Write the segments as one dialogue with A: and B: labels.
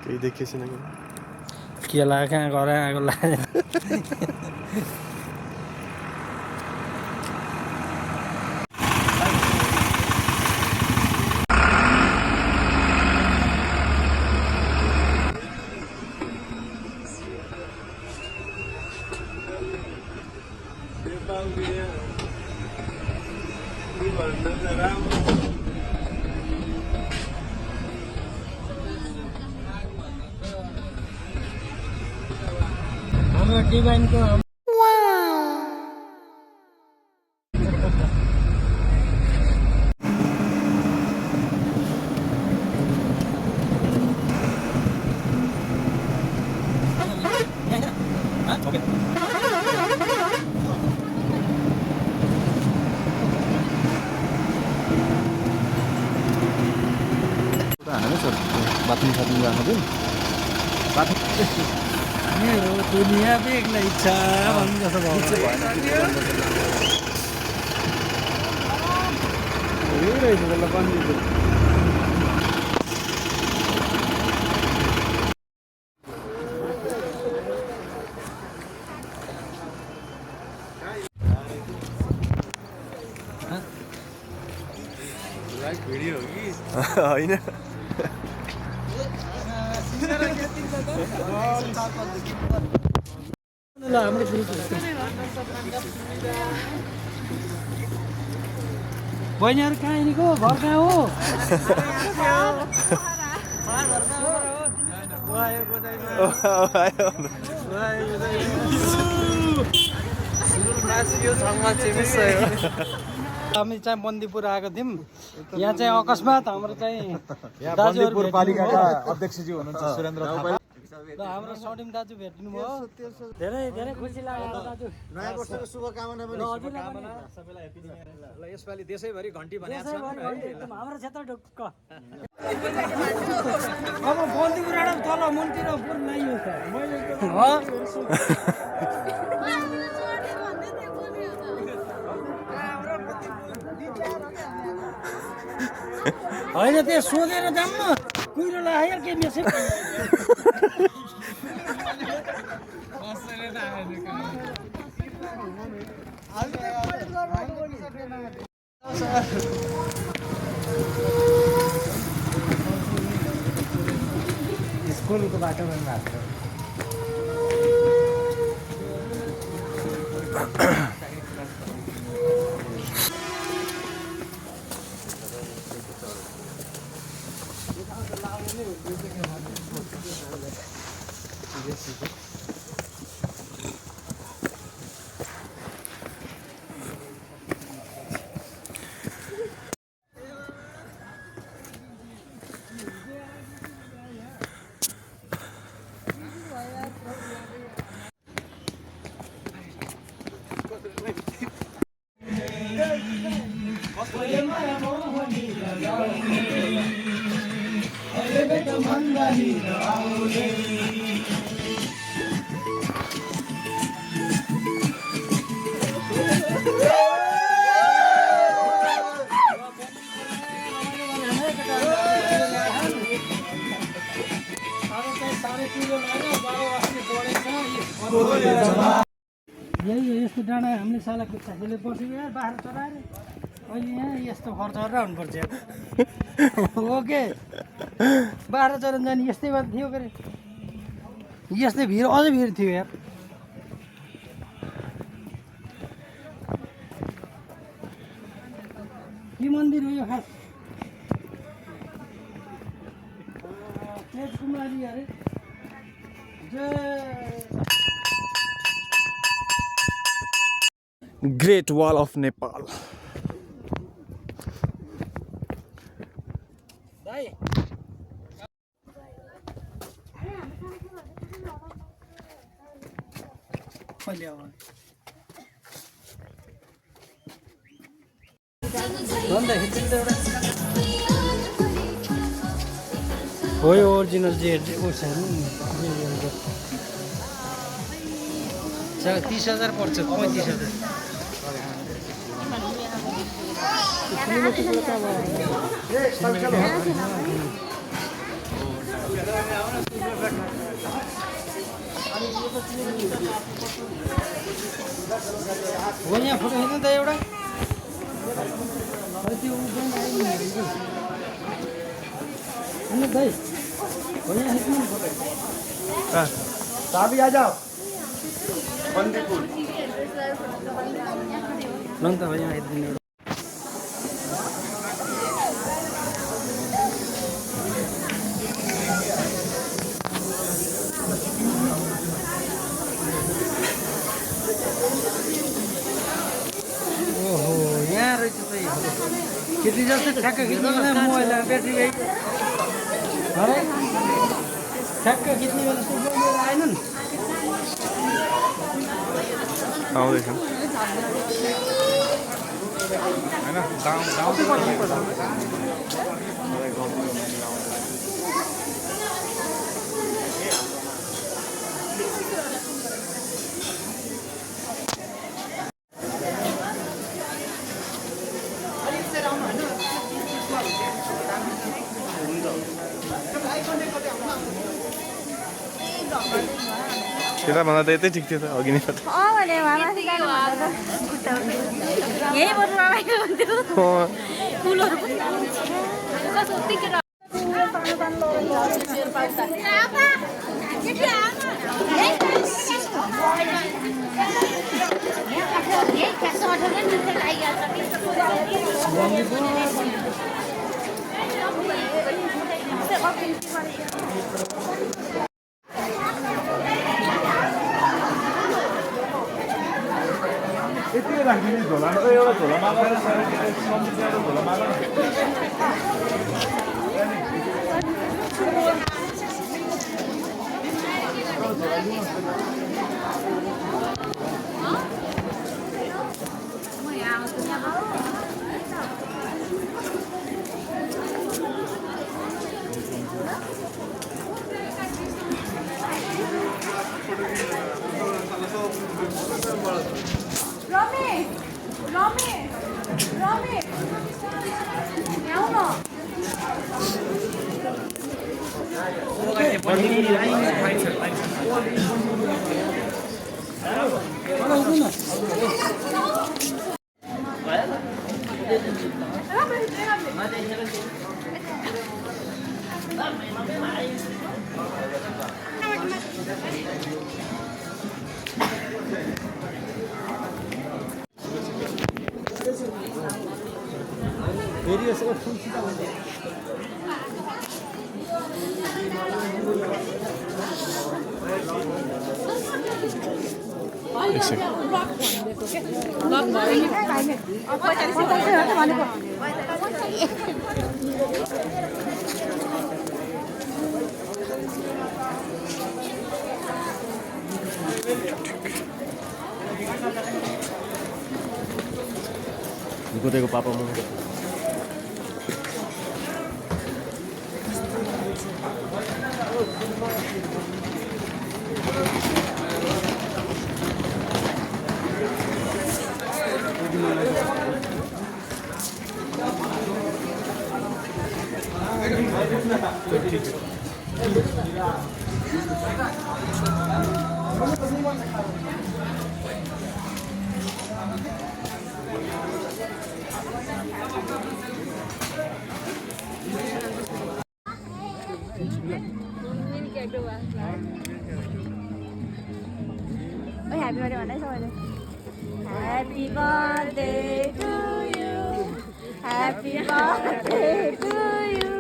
A: केही देखिएछ न
B: केला कहाँ गएर आगो लाग्यो हाम्रो डिभाइनको
A: बाथरुम साथरुम जानु दिन
B: मेरो दुनिया बेग्लै छ भन्नु जस्तो भयो
A: रहेछ त्यसलाई पनि भिडियो हो कि होइन
B: बहिनीहरू कहाँ हिँडेको घर कहाँ हो हामी चाहिँ बन्दीपुर आएको थियौँ यहाँ चाहिँ अकस्मात हाम्रो चाहिँ
A: बन्दीपुर पालिकाका अध्यक्षजी हुनुहुन्छ सुरेन्द्र थापा
B: र हाम्रो सडिम दाजु भेट्नु भयो धेरै धेरै खुसी लाग्यो दाजु
A: नयाँ वर्षको शुभकामना पनि
C: सबैलाई ह्यापी न्यू इयर ल यसपालि देशैभरि घन्टी भनेको छ
B: हाम्रो क्षेत्र ढुक्क अब बन्दीपुरबाट तल मुनतिर पुर ल्याइयो त मैले होइन त्यो सोधेर जाऊँ न कुहिरो लाग्यो के मेसेज स्कुलको बाटोमा भएको यही यस्तो डाँडा हामीले साला खुट्टाले पर्छ यार बाख्रा चराएर अहिले यहाँ यस्तो खर्च गरेर आउनुपर्छ ओके बाख्रा चराउनु जाने यस्तै बात थियो के अरे यस्तै भिड अझै भिड थियो यार के मन्दिर हो यो खास तेज कुमारी अरे
A: Great Wall of Nepal.
B: हो यो ओरिजिनल जेड उस 30,000 पर्छ 35,000
A: Hey,
B: हो यहाँ फोटो खिच्नु त एउटा त्यो उब्जन आयो नि अनि भाइ हो यहाँ खिच्नु नि फोटो
A: साबी आ जाओ बंदीपुर
B: ल नि त भाइ यहाँ आइदिनु एउटा ओहो यहाँ रहेछ चाहिँ खिच्ने जस्तो ठ्याक्क खिच्ने बेला मोबाइलमा ब्याट्री ब्याग है ठ्याक्क खिच्ने बेला सुब्बा लिएर आएनन्
D: आउँदैछ त्यता भन्दा त यतै ठिक थियो त अघि नै
E: भने माथि जानु भन्दा त यही बरु रमाइलो हुन्थ्यो फुलहरू पनि कस्तो टिकेर
A: यति राखिदिने झोलामा एउटा झोला मागेर एउटा झोला मागेर फेरि यसो गोटेको पापा म
E: happy birthday भन्दै सबैले Happy birthday to you Happy birthday to you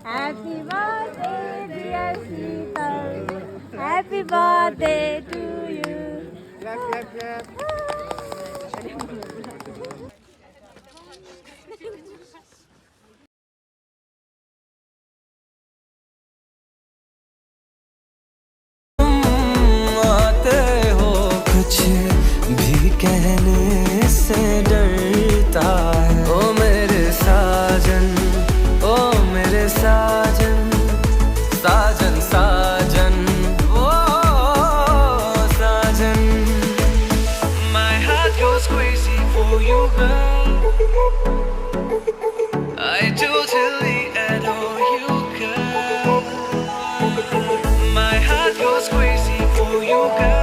E: Happy birthday dear Sheetal Happy birthday to you Clap clap clap